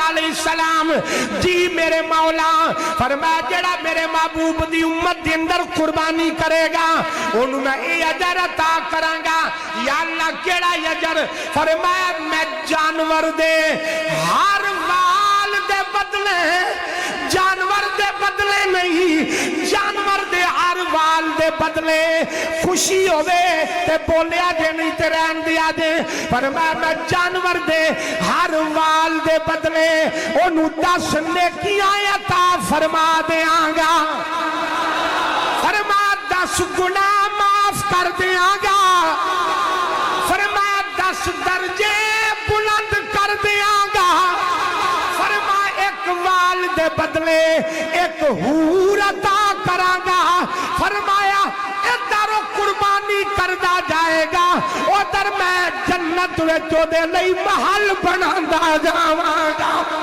अलैहिस्सलाम जी मेरे मौला फरमाया जेड़ा मेरे महबूब दी उम्मत दे अंदर कुर्बानी करेगा ओनू मैं ये अजर अता करांगा। या अल्लाह केड़ा अजर? फरमाया मैं जानवर दे हर वाल दे बदले, जानवर दे बदले नहीं, जानवर दे हर वाल दे बदले खुशी होवे ते बोलिया जे नहीं ते रहन दिया जे। फरमाया मैं जानवर दे हर वाल दे बदले ओनू 10 नेकियां अता फरमा देंगा। फरमाया 10 गुनाह माफ कर देंगा। फरमाया 10 दर्जे बुलंद कर देंगा। फरमाया एक वाल दे बदले एक हूर अता करांगा। फरमाया इधर कुर्बानी करदा जाएगा उधर मैं जन्नत विच ओदे लई महल बनांदा जावांगा।